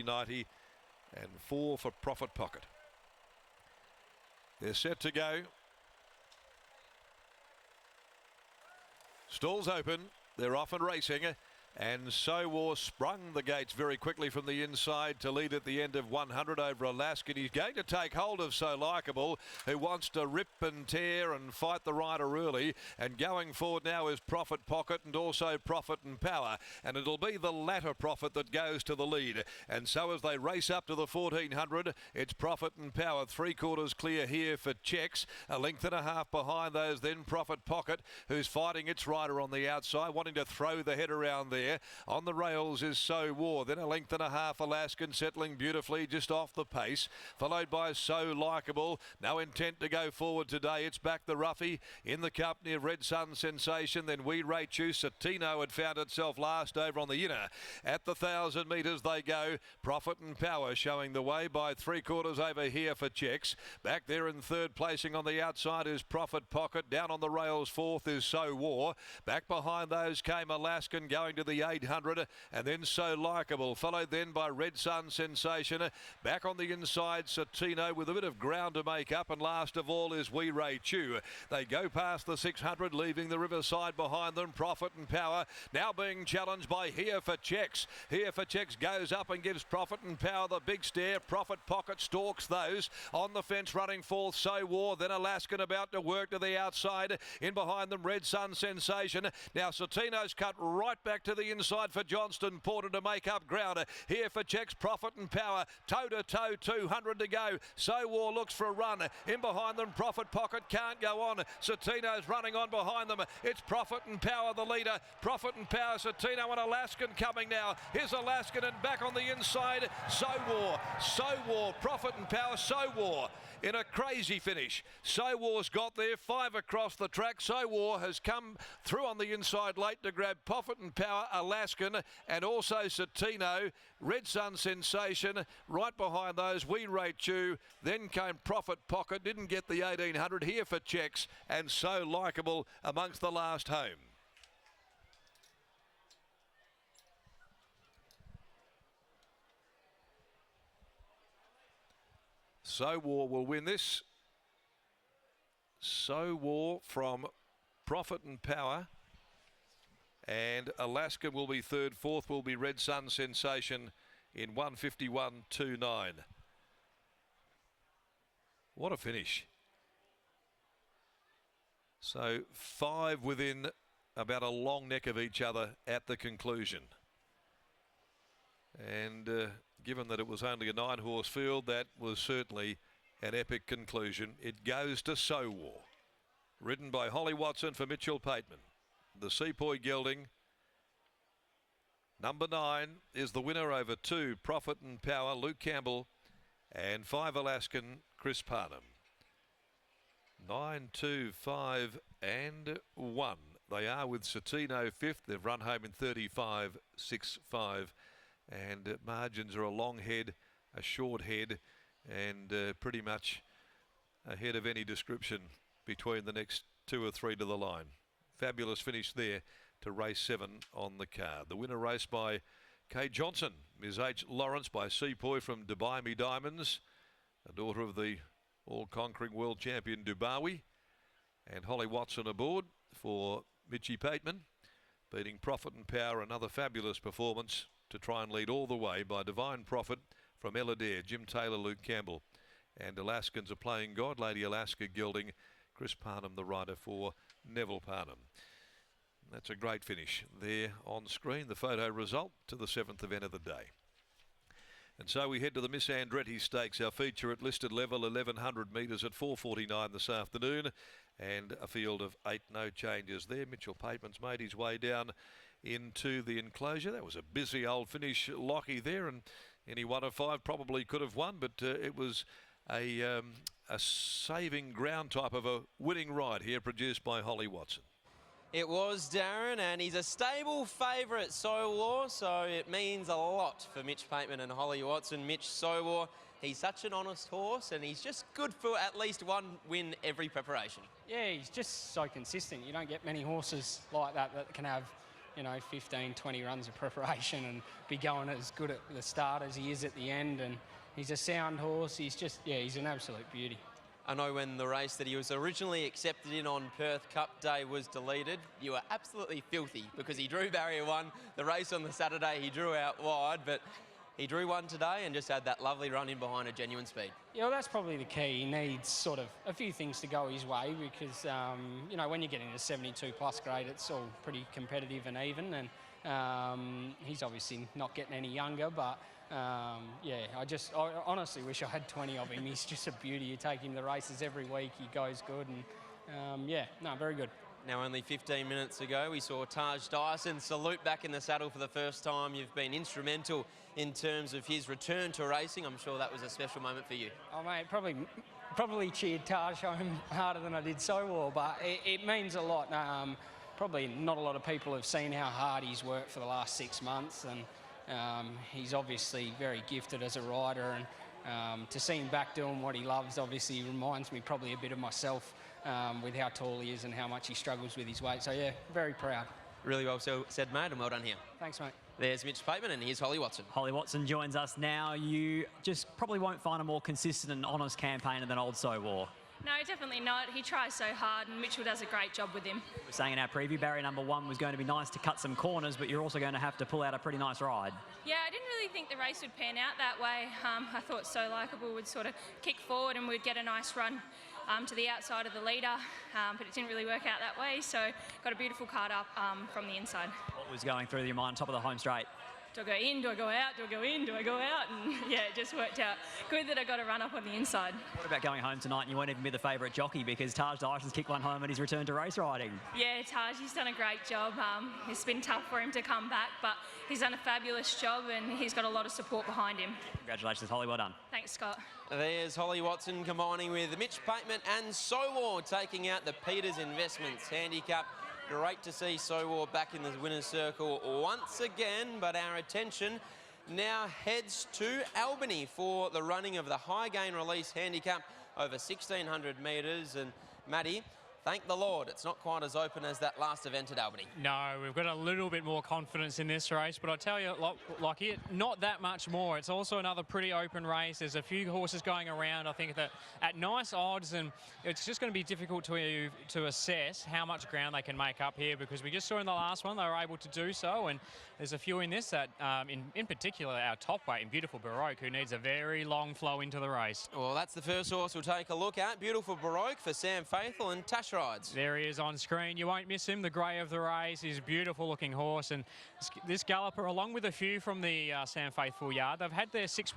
$3.90 and 4 for Profit Pocket. They're set to go. Stalls open. They're off and racing. And SOWAR sprung the gates very quickly from the inside to lead at the end of 100 over Alaskan. He's going to take hold of So Likeable, who wants to rip and tear and fight the rider early. And going forward now is Profit Pocket and also Profit and Power. And it'll be the latter Profit that goes to the lead. And so as they race up to the 1400, it's Profit and Power. 3/4 clear here for Checks. A length and a half behind those, then Profit Pocket, who's fighting its rider on the outside, wanting to throw the head around there. On the rails is SOWAR, then a length and a half Alaskan settling beautifully just off the pace, followed by So Likeable. No intent to go forward today. It's back the roughie in the company of Red Sun Sensation. Then We Rate You. Satino had found itself last over on the inner. At the 1,000 metres they go. Profit and Power showing the way by 3/4 over here for Checks. Back there in third placing on the outside is Profit Pocket. Down on the rails fourth is SOWAR. Back behind those came Alaskan going to the 800 and then So Likeable, followed then by Red Sun Sensation. Back on the inside Satino with a bit of ground to make up, and last of all is We Rate You. They go past the 600, leaving the Riverside behind them. Profit and Power now being challenged by Here for Checks. Here for Checks goes up and gives Profit and Power the big stare. Profit Pocket stalks those. On the fence running fourth SOWAR, then Alaskan about to work to the outside. In behind them Red Sun Sensation. Now Satino's cut right back to the inside for Johnston Porter to make up ground. Here for Checks, Profit and Power, toe to toe, 200 to go. SOWAR looks for a run. In behind them, Profit Pocket can't go on. Satino's running on behind them. It's Profit and Power, the leader. Profit and Power, Satino and Alaskan coming now. Here's Alaskan and back on the inside, SOWAR, Profit and Power, SOWAR. In a crazy finish. SOWAR's got there, 5 across the track. SOWAR has come through on the inside late to grab Profit and Power, Alaskan, and also Satino. Red Sun Sensation, right behind those, We Rate You. Then came Profit Pocket, didn't get the 1800. Here for Checks, and So Likeable amongst the last home. SOWAR will win this. SOWAR from Profit and Power. And Alaska will be third. Fourth will be Red Sun Sensation in 151.29. What a finish. So 5 within about a long neck of each other at the conclusion. And given that it was only a 9-horse field, that was certainly an epic conclusion. It goes to SOWAR, ridden by Holly Watson for Mitchell Pateman. The Sepoy gelding, number 9, is the winner over 2, Profit and Power, Luke Campbell, and 5 Alaskan, Chris Parnham. 9, 2, 5 and 1. They are with Satino 5th. They've run home in 35, 6, 5. And margins are a long head, a short head, and pretty much ahead of any description between the next 2 or 3 to the line. Fabulous finish there to race 7 on the card. The winner raced by Kay Johnson, Ms. H. Lawrence by Sepoy from Dubai Me Diamonds, a daughter of the all-conquering world champion Dubawi, and Holly Watson aboard for Mitchie Pateman, beating Profit and Power. Another fabulous performance to try and lead all the way by Divine Profit from Ella Dare, Jim Taylor, Luke Campbell, and Alaskans are playing God, Lady Alaska gelding, Chris Parnham, the rider for Neville Parnham. That's a great finish there on screen. The photo result to the 7th event of the day. And so we head to the Miss Andretti Stakes, our feature at listed level, 1,100 metres at 4:49 this afternoon, and a field of 8, no changes there. Mitchell Pateman's made his way down into the enclosure. That was a busy old finish, Lockie there, and any 1 of 5 probably could have won, but it was a saving ground type of a winning ride here, produced by Holly Watson. It was, Darren, and he's a stable favourite, SOWAR, so it means a lot for Mitch Pateman and Holly Watson. Mitch SOWAR, he's such an honest horse, and he's just good for at least 1 win every preparation. Yeah, he's just so consistent. You don't get many horses like that that can have you know, 15, 20 runs of preparation and be going as good at the start as he is at the end. And he's a sound horse. He's just, yeah, he's an absolute beauty. I know when the race that he was originally accepted in on Perth Cup Day was deleted, you were absolutely filthy because he drew barrier 1. The race on the Saturday, he drew out wide, but he drew one today and just had that lovely run in behind a genuine speed. Yeah, well, that's probably the key. He needs sort of a few things to go his way because, you know, when you're getting to 72 plus grade, it's all pretty competitive and even. And he's obviously not getting any younger, but yeah, I honestly wish I had 20 of him. He's just a beauty. You take him to the races every week, he goes good, and yeah, no, very good. Now, only 15 minutes ago, we saw Taj Dyson salute back in the saddle for the first time. You've been instrumental in terms of his return to racing. I'm sure that was a special moment for you. Oh, mate, probably cheered Taj home harder than I did SOWAR, but it means a lot. Probably not a lot of people have seen how hard he's worked for the last 6 months, and he's obviously very gifted as a rider, and to see him back doing what he loves obviously reminds me probably a bit of myself with how tall he is and how much he struggles with his weight. So yeah, very proud. Really well said, mate, and well done here. Thanks, mate. There's Mitch Pateman, and here's Holly Watson. Holly Watson joins us now. You just probably won't find a more consistent and honest campaigner than old SOWAR. No, definitely not. He tries so hard, and Mitchell does a great job with him. We were saying in our preview, barrier number 1 was going to be nice to cut some corners, but you're also going to have to pull out a pretty nice ride. Yeah, I didn't really think the race would pan out that way. I thought So Likeable would sort of kick forward and we'd get a nice run to the outside of the leader, but it didn't really work out that way, so got a beautiful card up from the inside. What was going through your mind top of the home straight? Do I go in? Do I go out? Do I go in? Do I go out? And yeah, it just worked out. Good that I got a run up on the inside. What about going home tonight and you won't even be the favourite jockey because Taj Dyson's kicked one home and he's returned to race riding? Yeah, Taj, he's done a great job. It's been tough for him to come back, but he's done a fabulous job and he's got a lot of support behind him. Congratulations, Holly. Well done. Thanks, Scott. There's Holly Watson combining with Mitch Pateman and SOWAR taking out the Peters Investments handicap. Great to see SOWAR back in the winner's circle once again, but our attention now heads to Albany for the running of the high gain release handicap over 1,600 metres. And Matty, thank the Lord, it's not quite as open as that last event at Albany. No, we've got a little bit more confidence in this race, but I tell you, Lockie, not that much more. It's also another pretty open race. There's a few horses going around, I think, that at nice odds, and it's just going to be difficult to assess how much ground they can make up here because we just saw in the last one they were able to do so, and there's a few in this that, in particular, our top weight in Beautiful Baroque, who needs a very long flow into the race. Well, that's the first horse we'll take a look at. Beautiful Baroque for Sam Faithful and Tash Rides. There he is on screen. You won't miss him. The grey of the race. He's a beautiful looking horse, and this galloper, along with a few from the Sam Faithful yard, they've had their 6 weeks